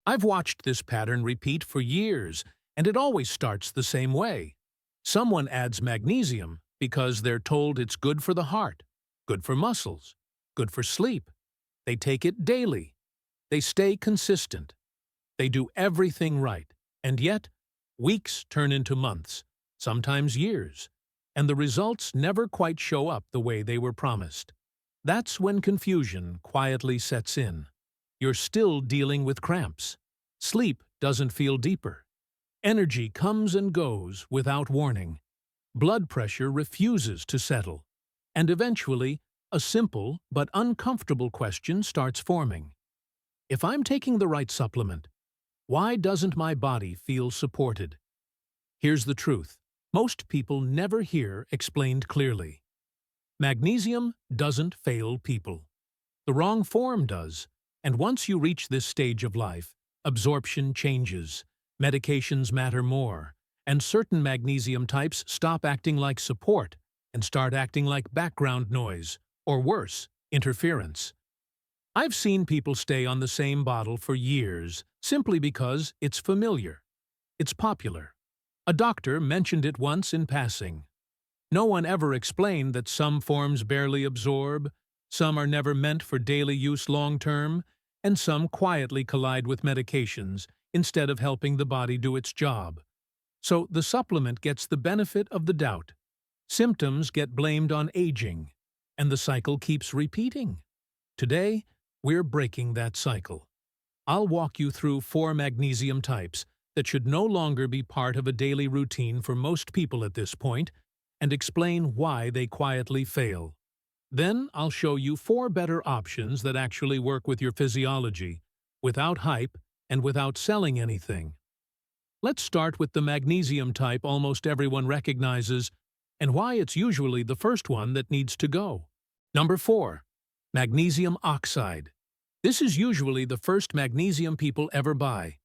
I've watched this pattern repeat for years, and it always starts the same way. Someone adds magnesium because they're told it's good for the heart, good for muscles, good for sleep. They take it daily. They stay consistent. They do everything right. And yet, weeks turn into months, sometimes years, and the results never quite show up the way they were promised. That's when confusion quietly sets in. You're still dealing with cramps. Sleep doesn't feel deeper. Energy comes and goes without warning. Blood pressure refuses to settle. And eventually, a simple but uncomfortable question starts forming. If I'm taking the right supplement, why doesn't my body feel supported? Here's the truth. Most people never hear explained clearly. Magnesium doesn't fail people. The wrong form does, and once you reach this stage of life, absorption changes, medications matter more, and certain magnesium types stop acting like support and start acting like background noise, or worse, interference. I've seen people stay on the same bottle for years simply because it's familiar. It's popular. A doctor mentioned it once in passing. No one ever explained that some forms barely absorb, some are never meant for daily use long-term, and some quietly collide with medications instead of helping the body do its job. So the supplement gets the benefit of the doubt. Symptoms get blamed on aging, and the cycle keeps repeating. Today, we're breaking that cycle. I'll walk you through 4 magnesium types that should no longer be part of a daily routine for most people at this point, and explain why they quietly fail. Then I'll show you 4 better options that actually work with your physiology, without hype and without selling anything. Let's start with the magnesium type almost everyone recognizes, and why it's usually the first one that needs to go. Number 4. Magnesium oxide. This is usually the first magnesium people ever buy.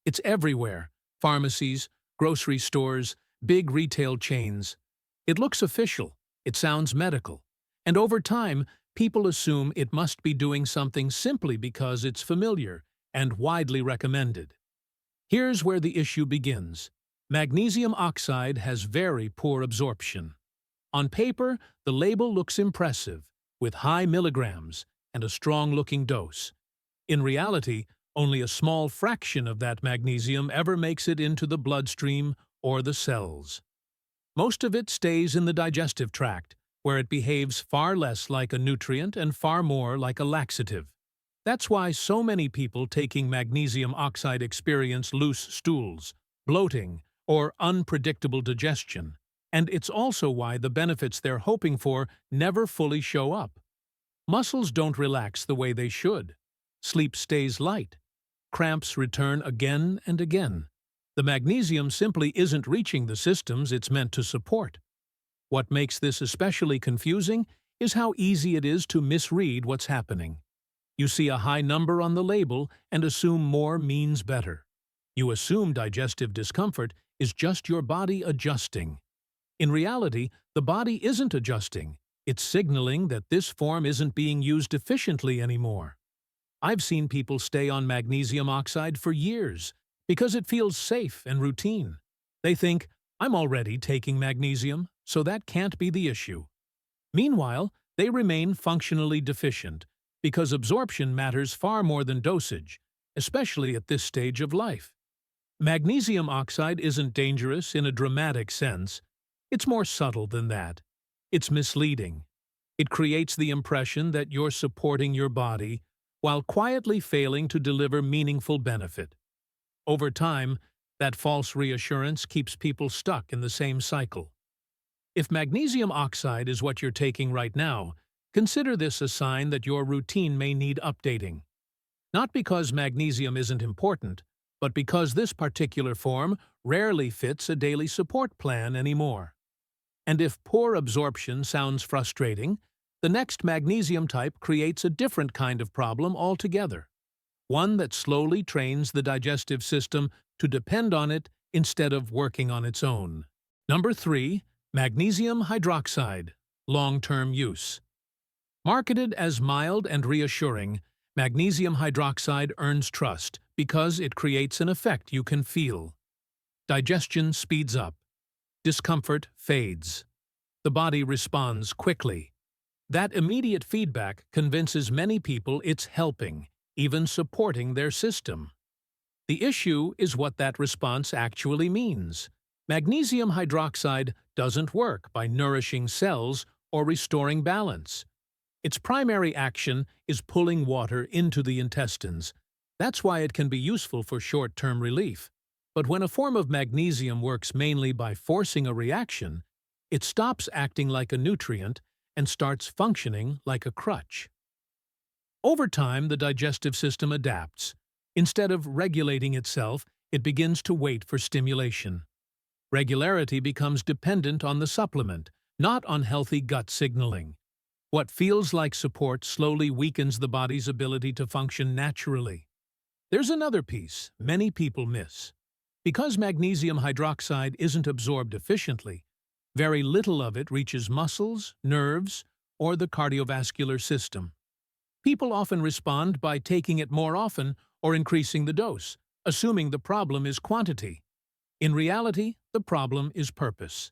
It's everywhere: pharmacies, grocery stores, big retail chains. It looks official, it sounds medical, and over time, people assume it must be doing something simply because it's familiar and widely recommended. Here's where the issue begins. Magnesium oxide has very poor absorption. On paper, the label looks impressive, with high milligrams and a strong-looking dose. In reality, only a small fraction of that magnesium ever makes it into the bloodstream or the cells. Most of it stays in the digestive tract, where it behaves far less like a nutrient and far more like a laxative. That's why so many people taking magnesium oxide experience loose stools, bloating, or unpredictable digestion. And it's also why the benefits they're hoping for never fully show up. Muscles don't relax the way they should. Sleep stays light. Cramps return again and again. The magnesium simply isn't reaching the systems it's meant to support. What makes this especially confusing is how easy it is to misread what's happening. You see a high number on the label and assume more means better. You assume digestive discomfort is just your body adjusting. In reality, the body isn't adjusting. It's signaling that this form isn't being used efficiently anymore. I've seen people stay on magnesium oxide for years because it feels safe and routine. They think, I'm already taking magnesium, so that can't be the issue. Meanwhile, they remain functionally deficient because absorption matters far more than dosage, especially at this stage of life. Magnesium oxide isn't dangerous in a dramatic sense. It's more subtle than that. It's misleading. It creates the impression that you're supporting your body while quietly failing to deliver meaningful benefit. Over time, that false reassurance keeps people stuck in the same cycle. If magnesium oxide is what you're taking right now, consider this a sign that your routine may need updating. Not because magnesium isn't important, but because this particular form rarely fits a daily support plan anymore. And if poor absorption sounds frustrating, the next magnesium type creates a different kind of problem altogether. One that slowly trains the digestive system to depend on it instead of working on its own. Number 3. Magnesium hydroxide. Long-term use. Marketed as mild and reassuring, magnesium hydroxide earns trust Because it creates an effect you can feel. Digestion speeds up. Discomfort fades. The body responds quickly. That immediate feedback convinces many people it's helping, even supporting their system. The issue is what that response actually means. Magnesium hydroxide doesn't work by nourishing cells or restoring balance. Its primary action is pulling water into the intestines. That's why it can be useful for short-term relief. But when a form of magnesium works mainly by forcing a reaction, it stops acting like a nutrient and starts functioning like a crutch. Over time, the digestive system adapts. Instead of regulating itself, it begins to wait for stimulation. Regularity becomes dependent on the supplement, not on healthy gut signaling. What feels like support slowly weakens the body's ability to function naturally. There's another piece many people miss. Because magnesium hydroxide isn't absorbed efficiently, very little of it reaches muscles, nerves, or the cardiovascular system. People often respond by taking it more often or increasing the dose, assuming the problem is quantity. In reality, the problem is purpose.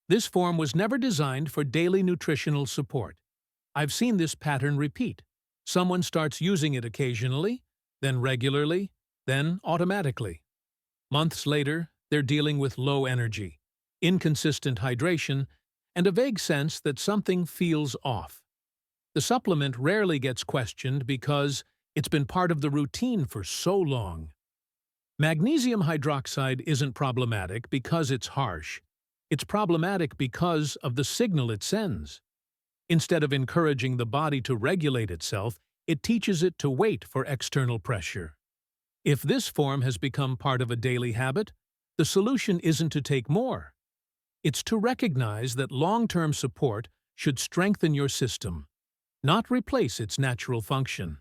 This form was never designed for daily nutritional support. I've seen this pattern repeat. Someone starts using it occasionally, then regularly, then automatically. Months later, they're dealing with low energy, inconsistent hydration, and a vague sense that something feels off. The supplement rarely gets questioned because it's been part of the routine for so long. Magnesium hydroxide isn't problematic because it's harsh. It's problematic because of the signal it sends. Instead of encouraging the body to regulate itself, it teaches it to wait for external pressure. If this form has become part of a daily habit, the solution isn't to take more. It's to recognize that long-term support should strengthen your system, not replace its natural function.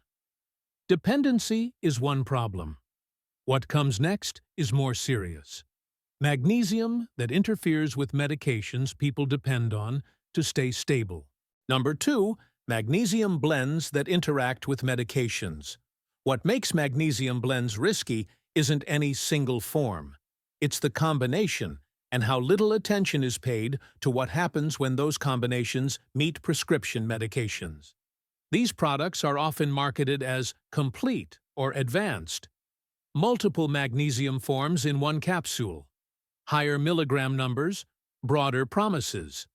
Dependency is one problem. What comes next is more serious. Magnesium that interferes with medications people depend on to stay stable. Number 2, magnesium blends that interact with medications. What makes magnesium blends risky isn't any single form. It's the combination and how little attention is paid to what happens when those combinations meet prescription medications. These products are often marketed as complete or advanced. Multiple magnesium forms in one capsule. Higher milligram numbers, broader promises.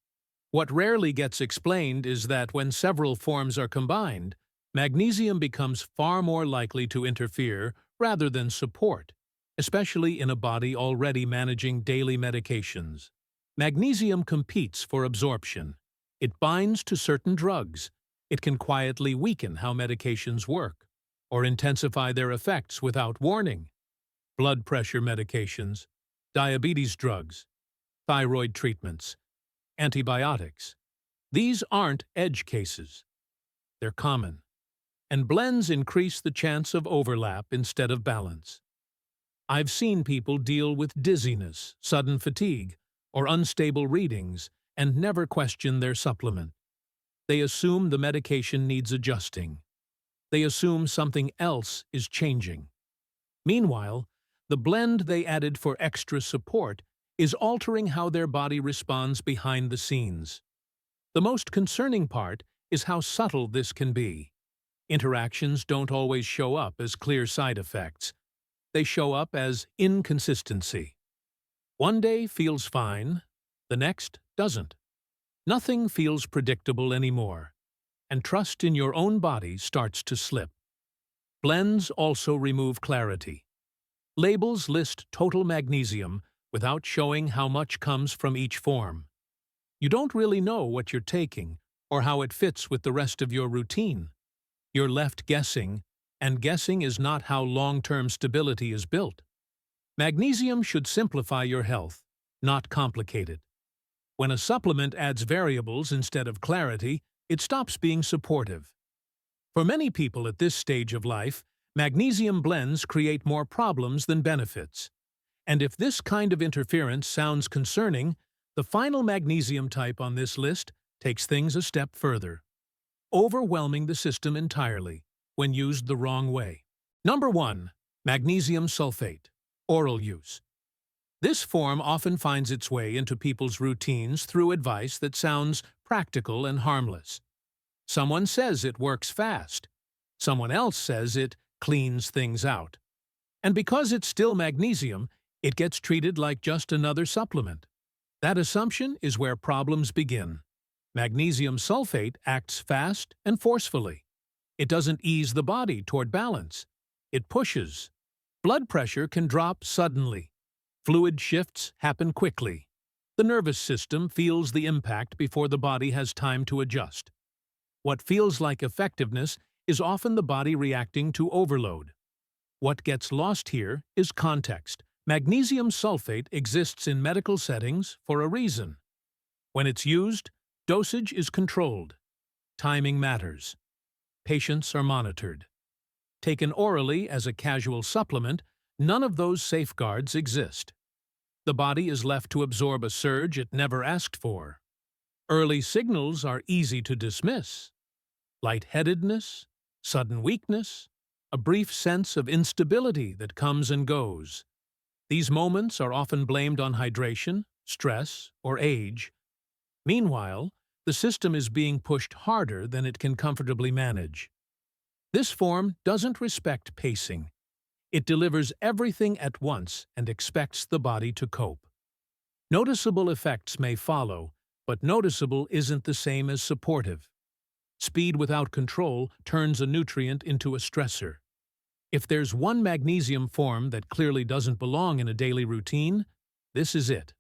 What rarely gets explained is that when several forms are combined, magnesium becomes far more likely to interfere rather than support, especially in a body already managing daily medications. Magnesium competes for absorption. It binds to certain drugs. It can quietly weaken how medications work, or intensify their effects without warning. Blood pressure medications, diabetes drugs, thyroid treatments, antibiotics. These aren't edge cases. They're common. And blends increase the chance of overlap instead of balance. I've seen people deal with dizziness, sudden fatigue, or unstable readings and never question their supplement. They assume the medication needs adjusting. They assume something else is changing. Meanwhile, the blend they added for extra support is altering how their body responds behind the scenes. The most concerning part is how subtle this can be. Interactions don't always show up as clear side effects. They show up as inconsistency. One day feels fine, the next doesn't. Nothing feels predictable anymore, and trust in your own body starts to slip. Blends also remove clarity. Labels list total magnesium without showing how much comes from each form. You don't really know what you're taking or how it fits with the rest of your routine. You're left guessing, and guessing is not how long-term stability is built. Magnesium should simplify your health, not complicate it. When a supplement adds variables instead of clarity, it stops being supportive. For many people at this stage of life, magnesium blends create more problems than benefits. And if this kind of interference sounds concerning, the final magnesium type on this list takes things a step further, overwhelming the system entirely when used the wrong way. Number 1. Magnesium sulfate, oral use. This form often finds its way into people's routines through advice that sounds practical and harmless. Someone says it works fast. Someone else says it cleans things out. And because it's still magnesium, it gets treated like just another supplement. That assumption is where problems begin. Magnesium sulfate acts fast and forcefully. It doesn't ease the body toward balance. It pushes. Blood pressure can drop suddenly. Fluid shifts happen quickly. The nervous system feels the impact before the body has time to adjust. What feels like effectiveness is often the body reacting to overload. What gets lost here is context. Magnesium sulfate exists in medical settings for a reason. When it's used, dosage is controlled. Timing matters. Patients are monitored. Taken orally as a casual supplement, none of those safeguards exist. The body is left to absorb a surge it never asked for. Early signals are easy to dismiss. Lightheadedness, sudden weakness, a brief sense of instability that comes and goes. These moments are often blamed on hydration, stress, or age. Meanwhile, the system is being pushed harder than it can comfortably manage. This form doesn't respect pacing. It delivers everything at once and expects the body to cope. Noticeable effects may follow, but noticeable isn't the same as supportive. Speed without control turns a nutrient into a stressor. If there's one magnesium form that clearly doesn't belong in a daily routine, this is it.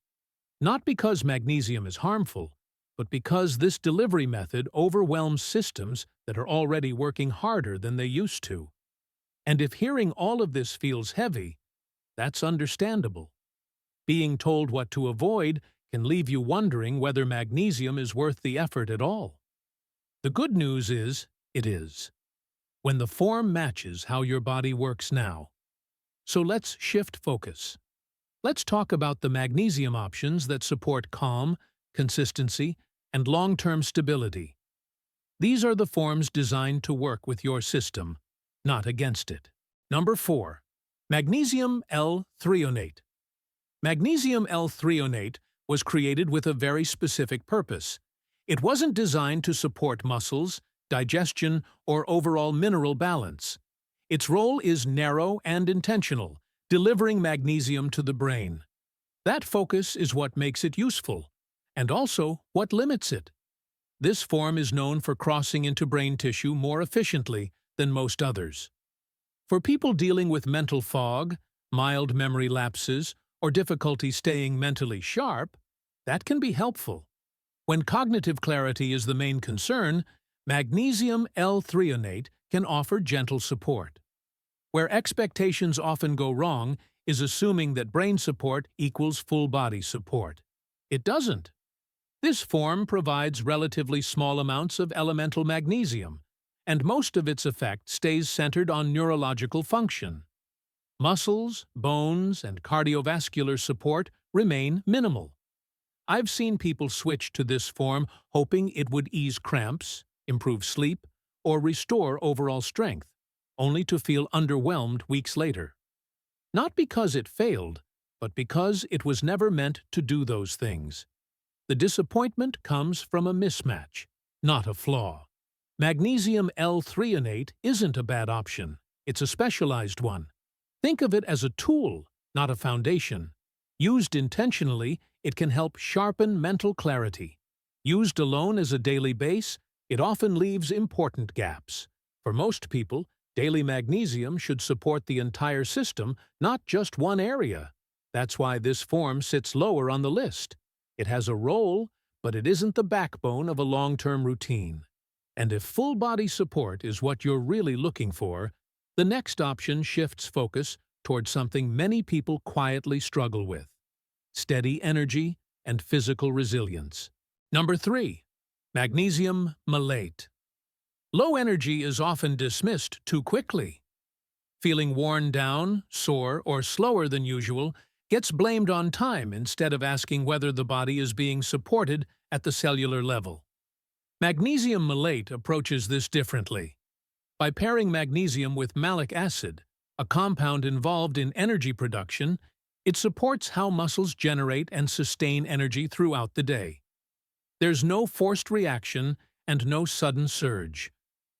Not because magnesium is harmful, but because this delivery method overwhelms systems that are already working harder than they used to. And if hearing all of this feels heavy, that's understandable. Being told what to avoid can leave you wondering whether magnesium is worth the effort at all. The good news is, it is. When the form matches how your body works now. So let's shift focus. Let's talk about the magnesium options that support calm, consistency, and long-term stability. These are the forms designed to work with your system, not against it. Number 4. Magnesium L-threonate. Magnesium L-threonate was created with a very specific purpose. It wasn't designed to support muscles, digestion, or overall mineral balance. Its role is narrow and intentional, delivering magnesium to the brain. That focus is what makes it useful, and also what limits it. This form is known for crossing into brain tissue more efficiently than most others. For people dealing with mental fog, mild memory lapses, or difficulty staying mentally sharp, that can be helpful. When cognitive clarity is the main concern, magnesium L-threonate can offer gentle support. Where expectations often go wrong is assuming that brain support equals full-body support. It doesn't. This form provides relatively small amounts of elemental magnesium, and most of its effect stays centered on neurological function. Muscles, bones, and cardiovascular support remain minimal. I've seen people switch to this form hoping it would ease cramps, improve sleep, or restore overall strength, only to feel underwhelmed weeks later. Not because it failed, but because it was never meant to do those things. The disappointment comes from a mismatch, not a flaw. Magnesium L-threonate isn't a bad option. It's a specialized one. Think of it as a tool, not a foundation. Used intentionally, it can help sharpen mental clarity. Used alone as a daily base, it often leaves important gaps. For most people, daily magnesium should support the entire system, not just one area. That's why this form sits lower on the list. It has a role, but it isn't the backbone of a long-term routine. And if full-body support is what you're really looking for, the next option shifts focus toward something many people quietly struggle with: steady energy and physical resilience. Number 3. Magnesium malate. Low energy is often dismissed too quickly. Feeling worn down, sore, or slower than usual gets blamed on time instead of asking whether the body is being supported at the cellular level. Magnesium malate approaches this differently. By pairing magnesium with malic acid, a compound involved in energy production. It supports how muscles generate and sustain energy throughout the day. There's no forced reaction and no sudden surge.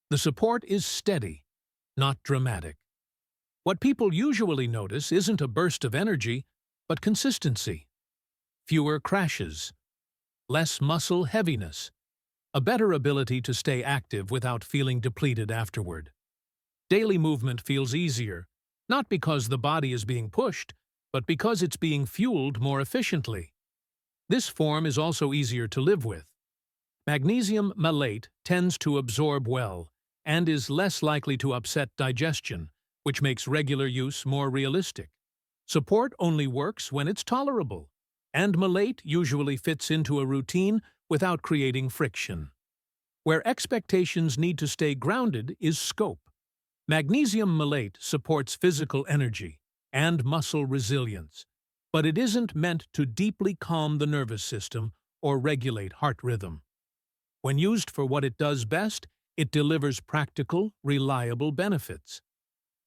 The support is steady, not dramatic. What people usually notice isn't a burst of energy, but consistency. Fewer crashes, less muscle heaviness, a better ability to stay active without feeling depleted afterward. Daily movement feels easier, not because the body is being pushed, but because it's being fueled more efficiently. This form is also easier to live with. Magnesium malate tends to absorb well and is less likely to upset digestion, which makes regular use more realistic. Support only works when it's tolerable, and malate usually fits into a routine without creating friction. Where expectations need to stay grounded is scope. Magnesium malate supports physical energy and muscle resilience, but it isn't meant to deeply calm the nervous system or regulate heart rhythm. When used for what it does best, it delivers practical, reliable benefits.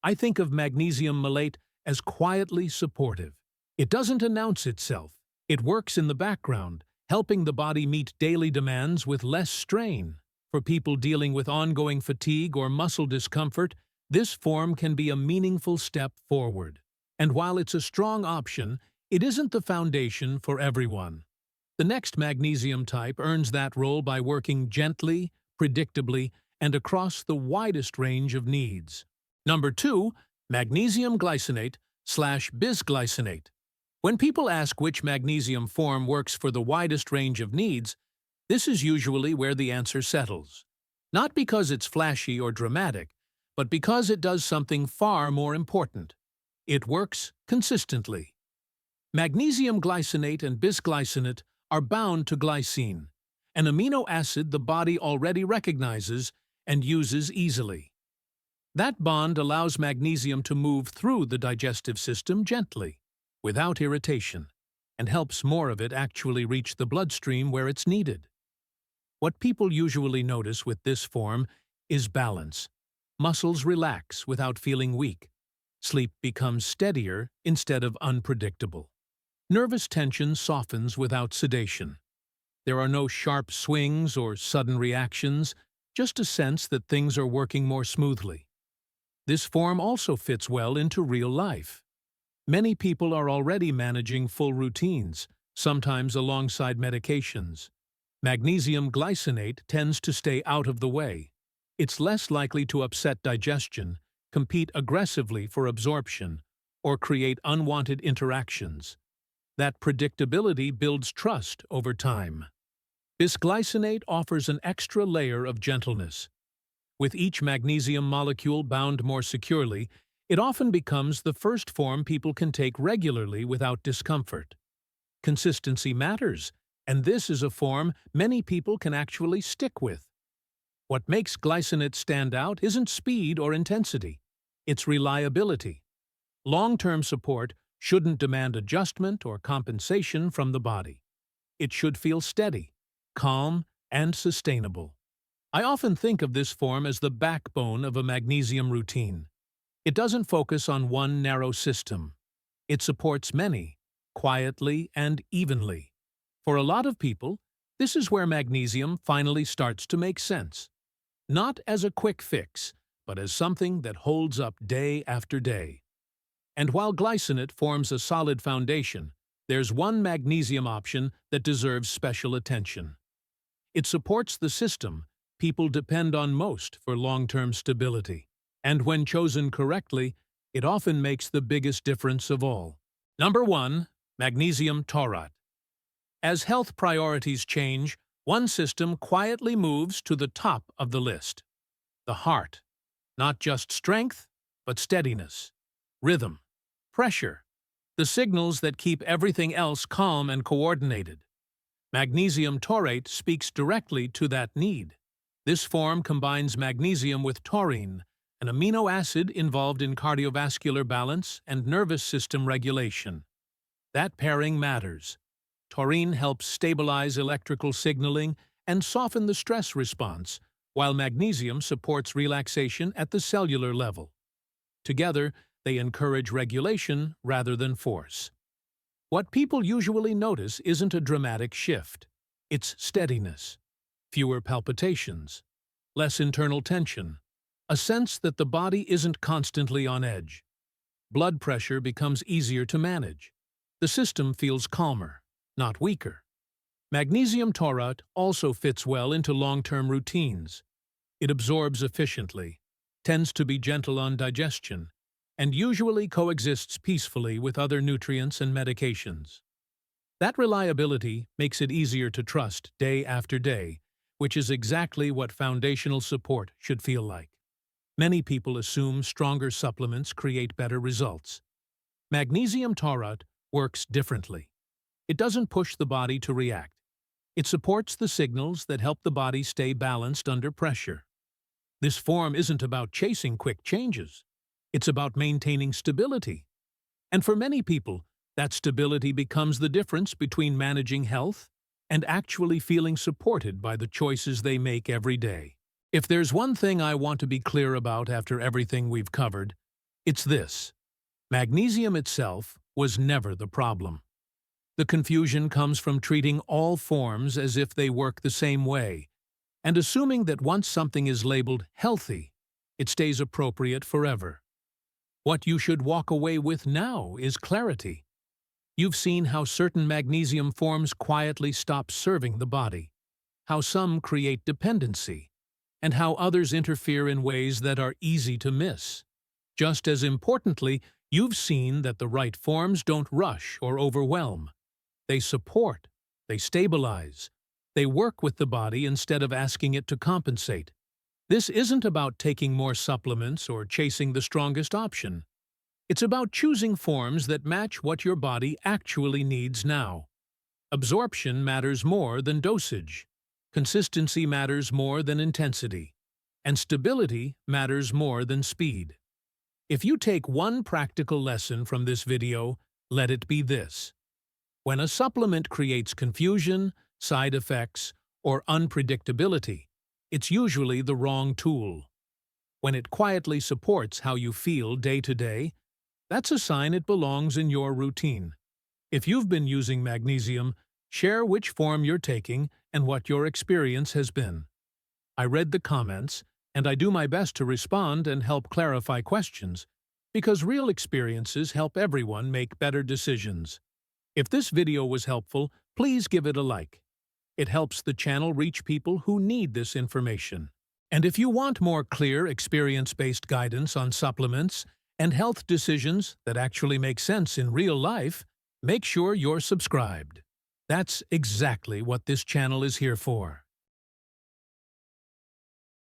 I think of magnesium malate as quietly supportive. It doesn't announce itself. It works in the background, helping the body meet daily demands with less strain. For people dealing with ongoing fatigue or muscle discomfort, this form can be a meaningful step forward. And while it's a strong option, it isn't the foundation for everyone. The next magnesium type earns that role by working gently, predictably, and across the widest range of needs. Number 2, magnesium glycinate/bisglycinate. When people ask which magnesium form works for the widest range of needs, this is usually where the answer settles. Not because it's flashy or dramatic, but because it does something far more important. It works consistently. Magnesium glycinate and bisglycinate are bound to glycine, an amino acid the body already recognizes and uses easily. That bond allows magnesium to move through the digestive system gently, without irritation, and helps more of it actually reach the bloodstream where it's needed. What people usually notice with this form is balance. Muscles relax without feeling weak. Sleep becomes steadier instead of unpredictable. Nervous tension softens without sedation. There are no sharp swings or sudden reactions, just a sense that things are working more smoothly. This form also fits well into real life. Many people are already managing full routines, sometimes alongside medications. Magnesium glycinate tends to stay out of the way. It's less likely to upset digestion, compete aggressively for absorption, or create unwanted interactions. That predictability builds trust over time. Bisglycinate offers an extra layer of gentleness. With each magnesium molecule bound more securely, it often becomes the first form people can take regularly without discomfort. Consistency matters, and this is a form many people can actually stick with. What makes glycinate stand out isn't speed or intensity, it's reliability. Long-term support shouldn't demand adjustment or compensation from the body. It should feel steady, calm, and sustainable. I often think of this form as the backbone of a magnesium routine. It doesn't focus on one narrow system. It supports many, quietly and evenly. For a lot of people, this is where magnesium finally starts to make sense. Not as a quick fix, but as something that holds up day after day. And while glycinate forms a solid foundation, there's one magnesium option that deserves special attention. It supports the system people depend on most for long-term stability. And when chosen correctly, it often makes the biggest difference of all. Number 1, magnesium taurate. As health priorities change, one system quietly moves to the top of the list. The heart. Not just strength, but steadiness, rhythm, pressure, the signals that keep everything else calm and coordinated. Magnesium taurate speaks directly to that need. This form combines magnesium with taurine, an amino acid involved in cardiovascular balance and nervous system regulation. That pairing matters. Taurine helps stabilize electrical signaling and soften the stress response, while magnesium supports relaxation at the cellular level. Together, they encourage regulation rather than force. What people usually notice isn't a dramatic shift. It's steadiness, fewer palpitations, less internal tension, a sense that the body isn't constantly on edge. Blood pressure becomes easier to manage. The system feels calmer, not weaker. Magnesium taurate also fits well into long-term routines. It absorbs efficiently, tends to be gentle on digestion, and usually coexists peacefully with other nutrients and medications. That reliability makes it easier to trust day after day, which is exactly what foundational support should feel like. Many people assume stronger supplements create better results. Magnesium taurate works differently. It doesn't push the body to react. It supports the signals that help the body stay balanced under pressure. This form isn't about chasing quick changes. It's about maintaining stability. And for many people, that stability becomes the difference between managing health and actually feeling supported by the choices they make every day. If there's one thing I want to be clear about after everything we've covered, it's this. Magnesium itself was never the problem. The confusion comes from treating all forms as if they work the same way, and assuming that once something is labeled healthy, it stays appropriate forever. What you should walk away with now is clarity. You've seen how certain magnesium forms quietly stop serving the body, how some create dependency, and how others interfere in ways that are easy to miss. Just as importantly, you've seen that the right forms don't rush or overwhelm. They support, they stabilize, they work with the body instead of asking it to compensate. This isn't about taking more supplements or chasing the strongest option. It's about choosing forms that match what your body actually needs now. Absorption matters more than dosage. Consistency matters more than intensity. And stability matters more than speed. If you take one practical lesson from this video, let it be this. When a supplement creates confusion, side effects, or unpredictability, it's usually the wrong tool. When it quietly supports how you feel day to day, that's a sign it belongs in your routine. If you've been using magnesium, share which form you're taking and what your experience has been. I read the comments, and I do my best to respond and help clarify questions, because real experiences help everyone make better decisions. If this video was helpful, please give it a like. It helps the channel reach people who need this information. And if you want more clear, experience-based guidance on supplements and health decisions that actually make sense in real life, make sure you're subscribed. That's exactly what this channel is here for.